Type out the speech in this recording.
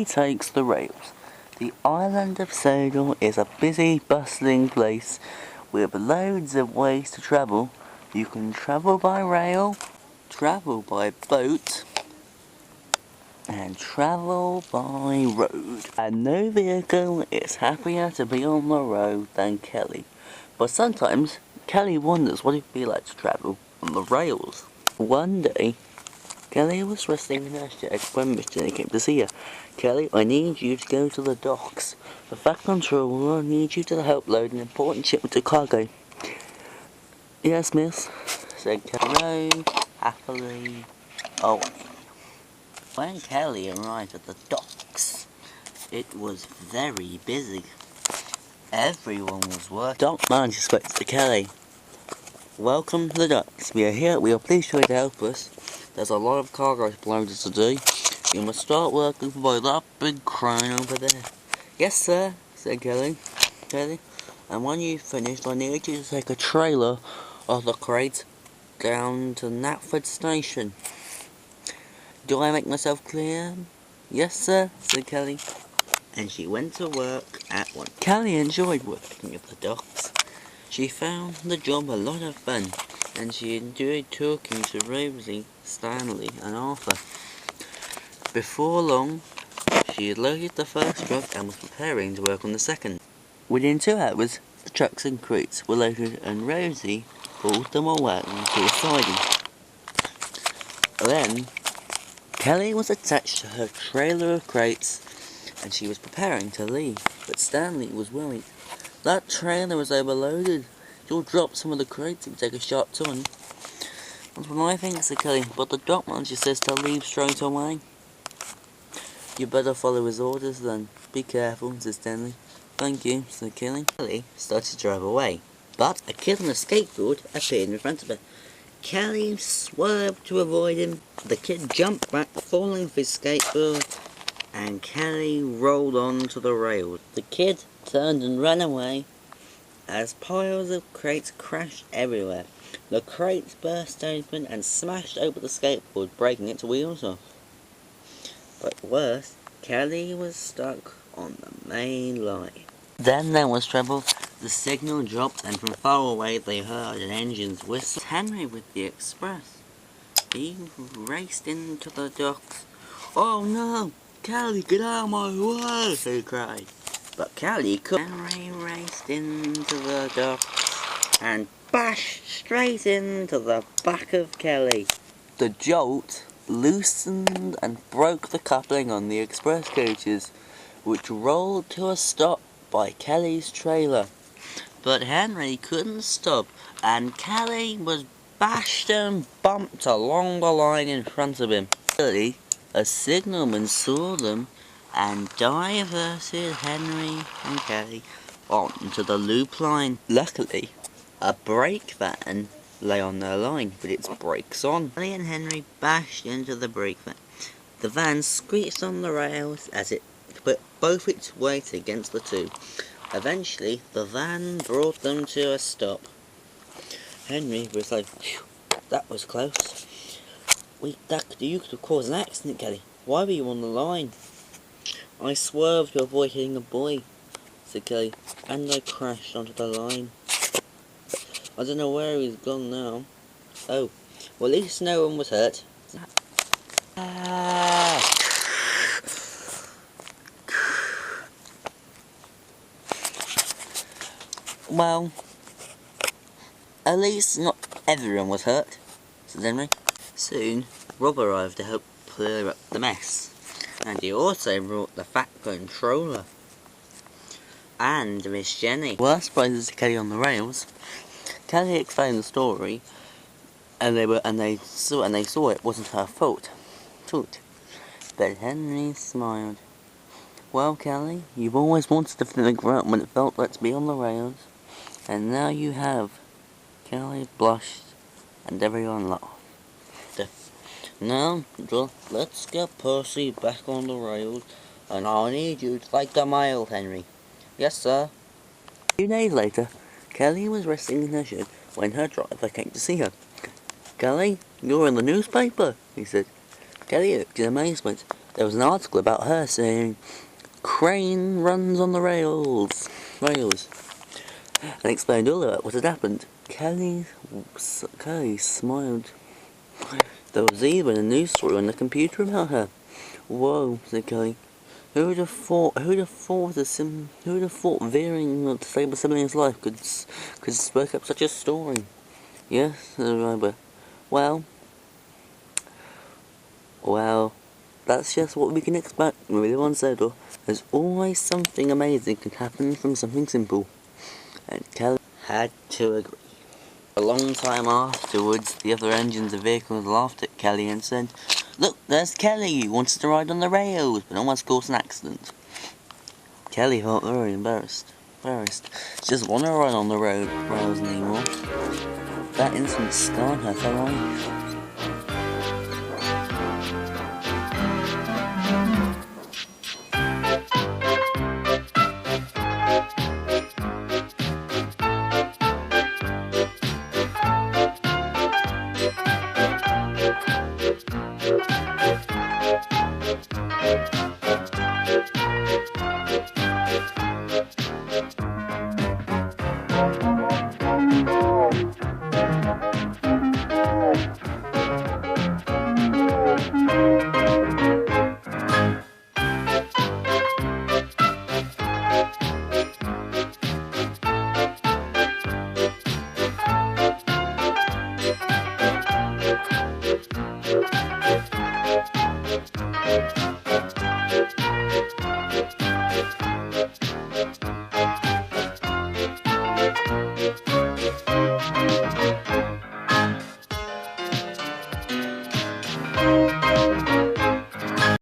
He takes the rails. The island of Sodor is a busy, bustling place with loads of ways to travel. You can travel by rail, travel by boat, and travel by road. And no vehicle is happier to be on the road than Kelly. But sometimes, Kelly wonders what it would be like to travel on the rails. One day, Kelly was resting in her shed when Miss Jenny came to see her. Kelly, I need you to go to the docks. The Fat Controller needs you to help load an important shipment of cargo. Yes, miss, said Kelly, happily away. When Kelly arrived at the docks, it was very busy. Everyone was working. Dock manager spoke to Kelly. Welcome to the docks. We are pleased you're here to help us. There's a lot of cargo loaded to do. You must start working by that big crane over there. Yes, sir, said Kelly. And when you've finished, I need you to take a trailer of the crates down to Knapford Station. Do I make myself clear? Yes, sir, said Kelly. And she went to work at once. Kelly enjoyed working at the docks. She found the job a lot of fun, and she enjoyed talking to Rosie, Stanley, and Arthur. Before long, she had loaded the first truck and was preparing to work on the second. Within 2 hours, the trucks and crates were loaded, and Rosie pulled them away to a siding. Then, Kelly was attached to her trailer of crates, and she was preparing to leave, but Stanley was worried. That trailer was overloaded. You'll drop some of the crates and take a sharp turn. That's what I think, said Kelly, but the dock manager says to leave straight away. You better follow his orders then. Be careful, said Stanley. Thank you, said Kelly. Kelly started to drive away, but a kid on a skateboard appeared in front of her. Kelly swerved to avoid him. The kid jumped back, falling off his skateboard, and Kelly rolled onto the rails. The kid turned and ran away as piles of crates crashed everywhere. The crates burst open and smashed over the skateboard, breaking its wheels off. But worse, Kelly was stuck on the main line. Then there was trouble. The signal dropped, and from far away they heard an engine's whistle. Henry with the express. He raced into the docks. Oh no! Kelly, get out of my way! He cried. But Kelly couldn't. Henry raced into the docks and bashed straight into the back of Kelly. The jolt loosened and broke the coupling on the express coaches, which rolled to a stop by Kelly's trailer. But Henry couldn't stop, and Kelly was bashed and bumped along the line in front of him. Kelly, a signalman, saw them and diverted Henry and Kelly onto the loop line. Luckily, a brake van lay on their line with its brakes on. Kelly and Henry bashed into the brake van. The van screeched on the rails as it put both its weight against the two. Eventually, the van brought them to a stop. Henry was like, phew, that was close. You could have caused an accident, Kelly. Why were you on the line? I swerved to avoid hitting a boy, said Kelly, and I crashed onto the line. I don't know where he's gone now. Oh, well, at least no one was hurt. Well, at least not everyone was hurt, said Henry. Soon, Rob arrived to help clear up the mess, and he also brought the Fat Controller and Miss Jenny. Worst prizes to Kelly on the rails. Kelly explained the story, and they saw it wasn't her fault. But Henry smiled. Well, Kelly, you've always wanted to figure out when it felt like to be on the rails, and now you have. Kelly blushed, and everyone laughed. Now, let's get Percy back on the rails, and I'll need you to take the mail, Henry. Yes, sir. A few days later, Kelly was resting in her shed when her driver came to see her. Kelly, you're in the newspaper, he said. Kelly looked in amazement. there was an article about her saying, "Crane runs on the rails," and explained all about what had happened. Kelly smiled. There was even a news story on the computer about her. "Whoa," said Kelly. Who would have thought veering to save a sibling's life could spoke up such a story? Yes, said the driver. Well, that's just what we can expect when we live on Sodor. There's always something amazing can happen from something simple. And Kelly had to agree. A long time afterwards, the other engines of vehicles laughed at Kelly and said, "Look, there's Kelly, who wants to ride on the rails, but almost caused an accident." Kelly felt very embarrassed. She doesn't want to ride on the rails anymore. That incident scarred her for life.